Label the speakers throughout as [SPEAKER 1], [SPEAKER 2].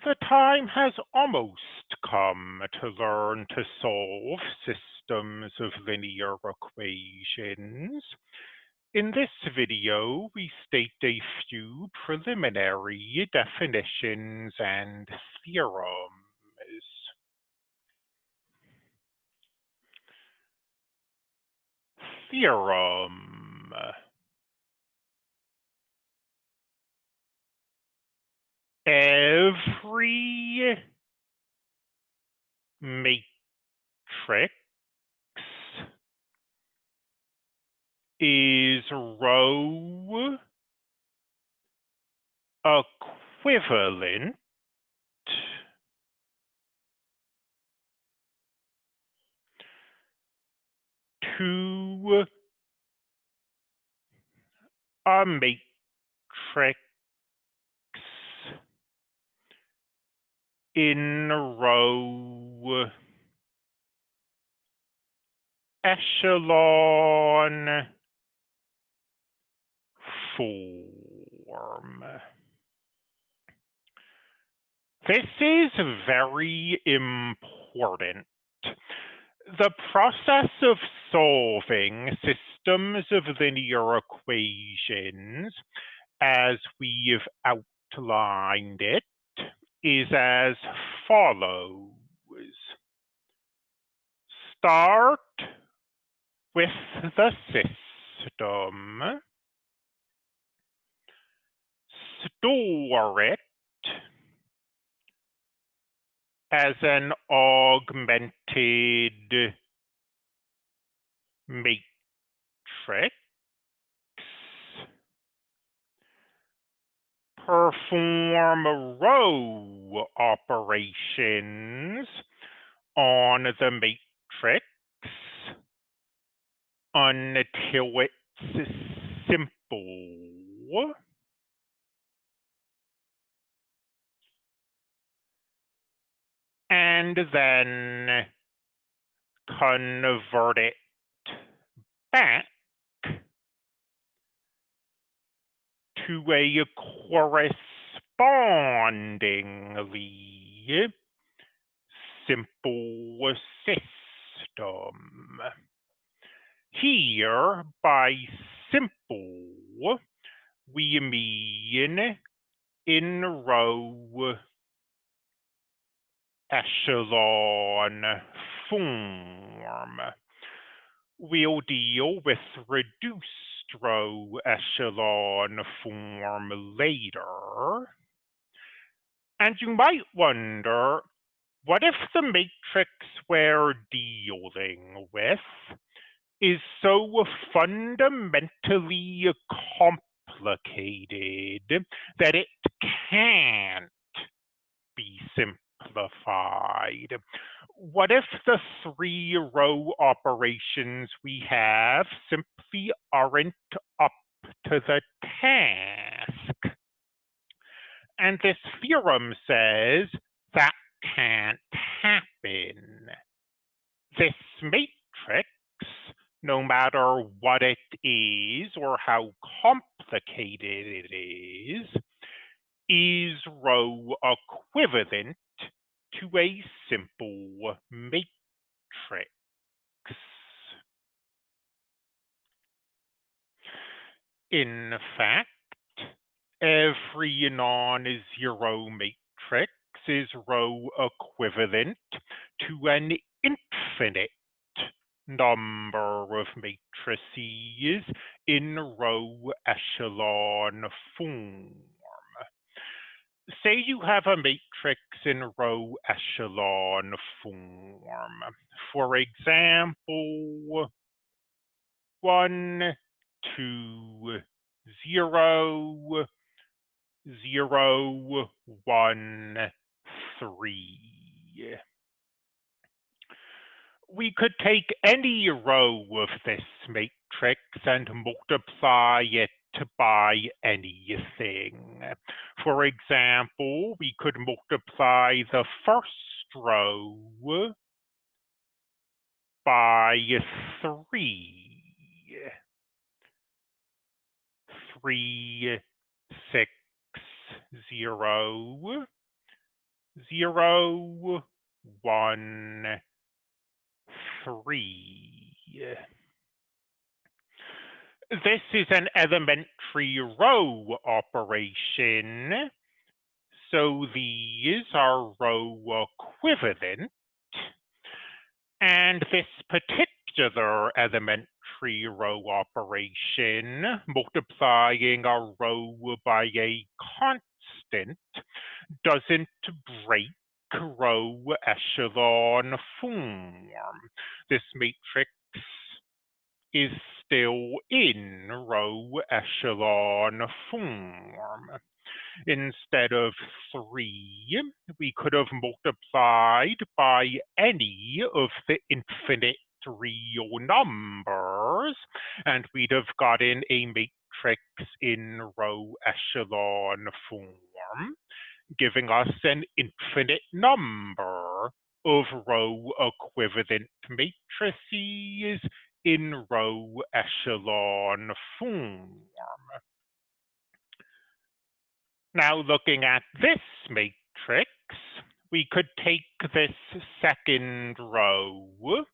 [SPEAKER 1] The time has almost come to learn to solve systems of linear equations. In this video, we state a few preliminary definitions and theorems. Theorem. Every matrix is row equivalent to a matrix in row echelon form. This is very important. The process of solving systems of linear equations, as we've outlined it, is as follows. Start with the system, store it as an augmented matrix, perform row operations on the matrix until it's simple, and then convert it back to a correspondingly simple system. Here, by simple, we mean in row echelon form. We'll deal with reduced row echelon form later. And you might wonder, what if the matrix we're dealing with is so fundamentally complicated that it can't be simplified? What if the 3 row operations we have simply aren't up to the task? And this theorem says that can't happen. This matrix, no matter what it is or how complicated it is row equivalent to a simple matrix. In fact, every non-zero matrix is row equivalent to an infinite number of matrices in row echelon form. Say you have a matrix in row echelon form. For example, 1, 2, 0, 0, 1, 3. We could take any row of this matrix and multiply it by anything. For example, we could multiply the first row by 3. 3, 6, 0. 0, 1, 3. This is an elementary row operation, so these are row equivalent, and this particular elementary row operation, multiplying a row by a constant, doesn't break row echelon form. This matrix is still in row echelon form. Instead of 3, we could have multiplied by any of the infinite real numbers, and we'd have gotten a matrix in row echelon form, giving us an infinite number of row equivalent matrices in row echelon form. Now, looking at this matrix, we could take this second row,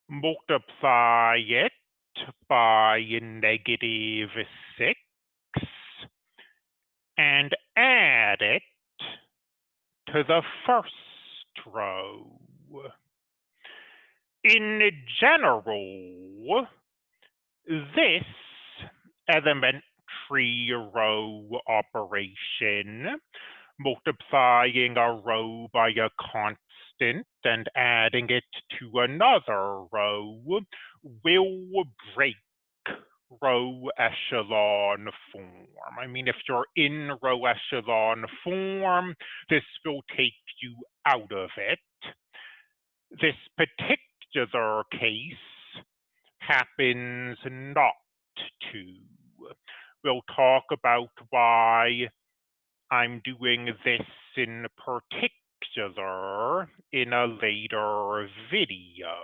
[SPEAKER 1] multiply it by -6, and add it to the first row. In general, this elementary row operation, multiplying a row by a constant and adding it to another row, will break row echelon form. I mean, if you're in row echelon form, this will take you out of it. This particular case happens not to. We'll talk about why I'm doing this in particular in a later video.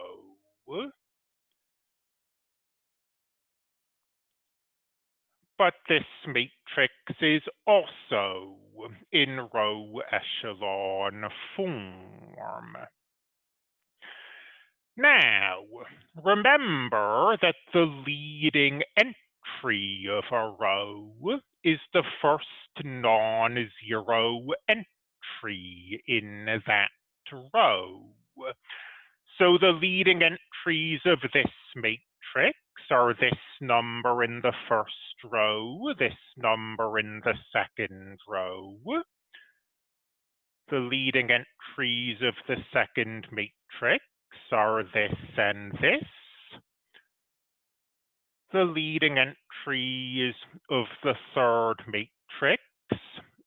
[SPEAKER 1] But this matrix is also in row echelon form. Now, remember that the leading entry of a row is the first non-zero entry in that row. So the leading entries of this matrix are this number in the first row, this number in the second row. The leading entries of the second matrix are this and this. The leading entries of the third matrix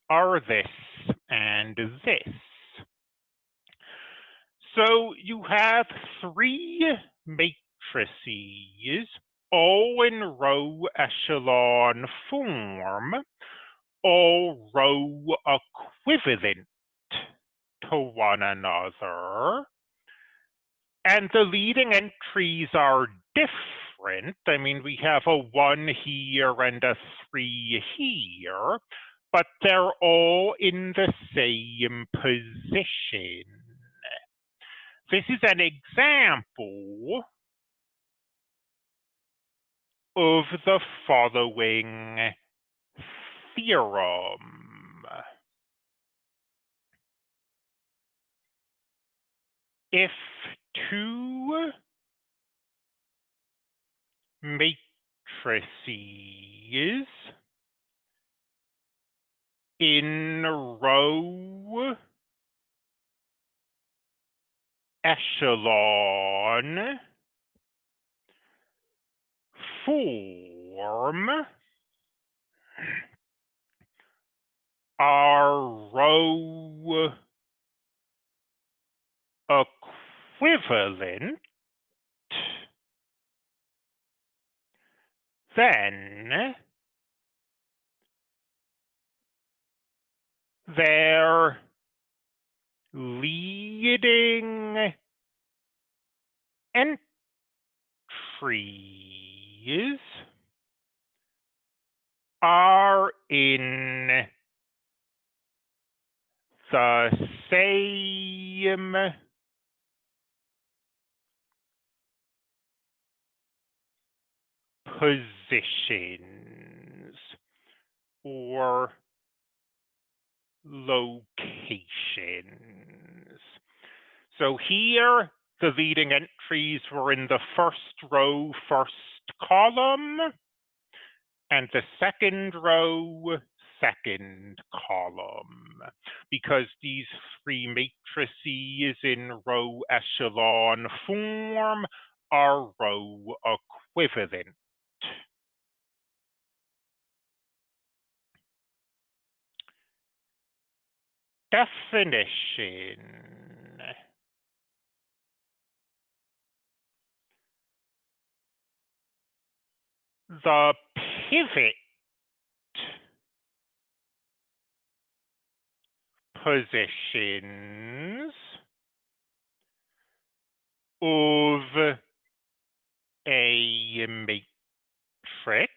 [SPEAKER 1] are this and this. So you have 3 matrices, all in row echelon form, all row equivalent to one another, and the leading entries are different. I mean, we have a 1 here and a 3 here, but they're all in the same position. This is an example of the following theorem. If 2 matrices in row echelon form are row equivalent, then their leading entries are in the same positions or locations. So here, the leading entries were in the first row, first column, and the second row, second column, because these three matrices in row echelon form are row equivalent. Definition. The pivot positions of a matrix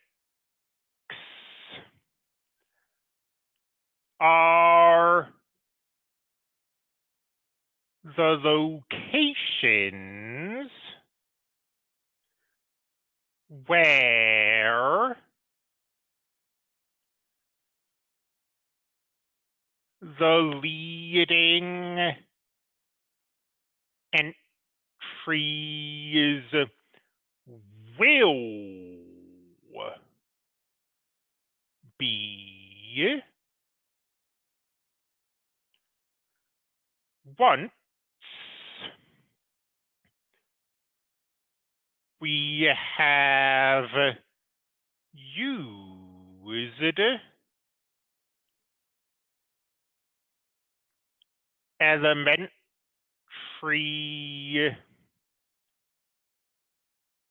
[SPEAKER 1] are the locations where the leading entries will be once we have used elementary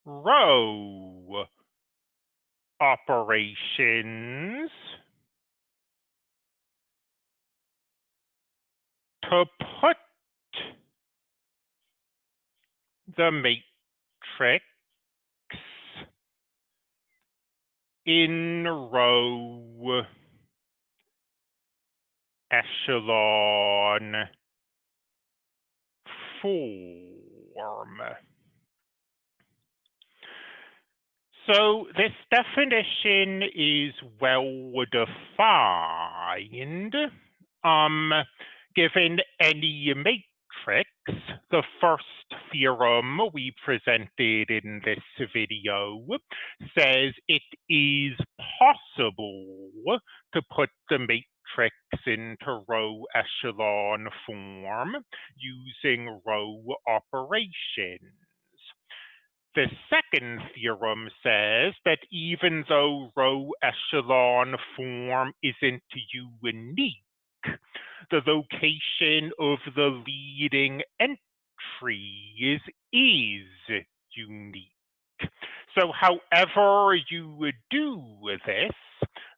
[SPEAKER 1] row operations to put the matrix in row echelon form. So this definition is well defined. Given any matrix, the first theorem we presented in this video says it is possible to put the matrix into row echelon form using row operations. The second theorem says that even though row echelon form isn't unique, the location of the leading entries is unique. So however you would do this,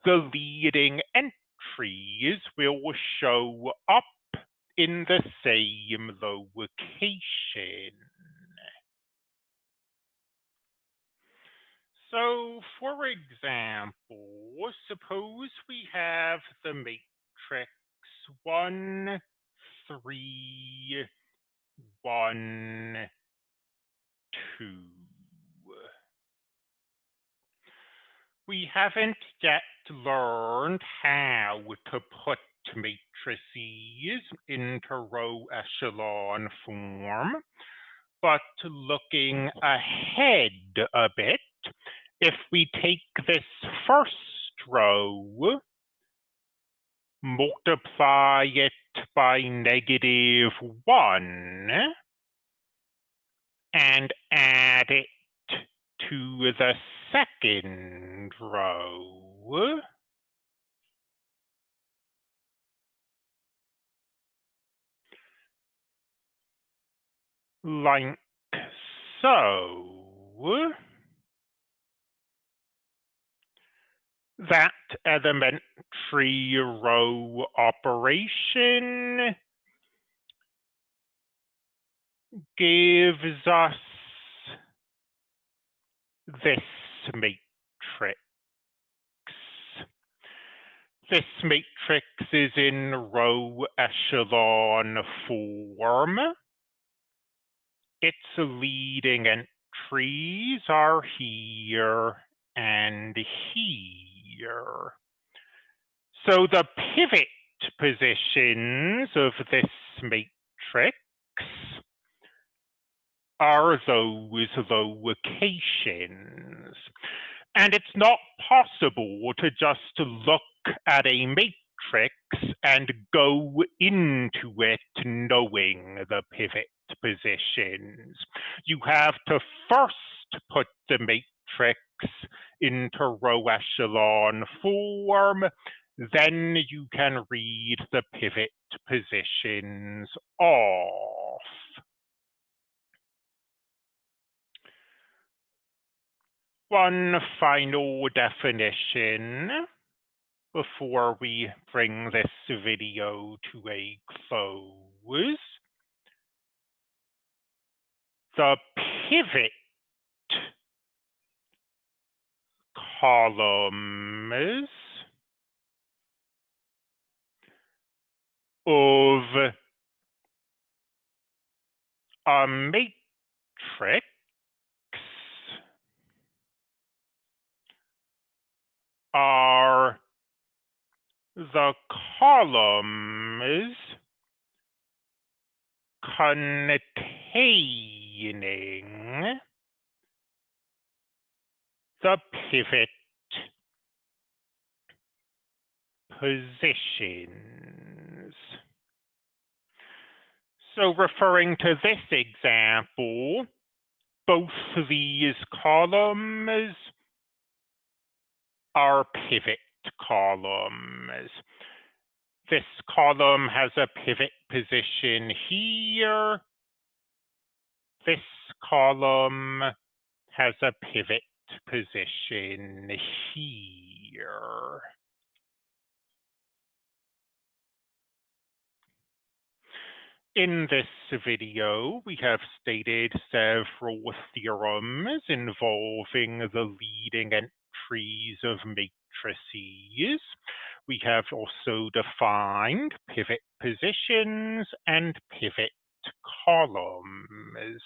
[SPEAKER 1] the leading entries will show up in the same location. So, for example, suppose we have the matrix 1, 3, 1, 2. We haven't yet learned how to put matrices into row echelon form, but looking ahead a bit, if we take this first row, multiply it by -1, and add it to the second row, like so, that elementary row operation gives us this matrix. This matrix is in row echelon form. Its leading entries are here and here. So the pivot positions of this matrix are those locations. And it's not possible to just look at a matrix and go into it knowing the pivot positions. You have to first put the matrix into row echelon form, then you can read the pivot positions off. One final definition before we bring this video to a close. The pivot columns of a matrix are the columns containing the pivot positions. So referring to this example, both these columns are pivot columns. This column has a pivot position here. This column has a pivot position here. In this video, we have stated several theorems involving the leading entries of matrices. We have also defined pivot positions and pivot columns.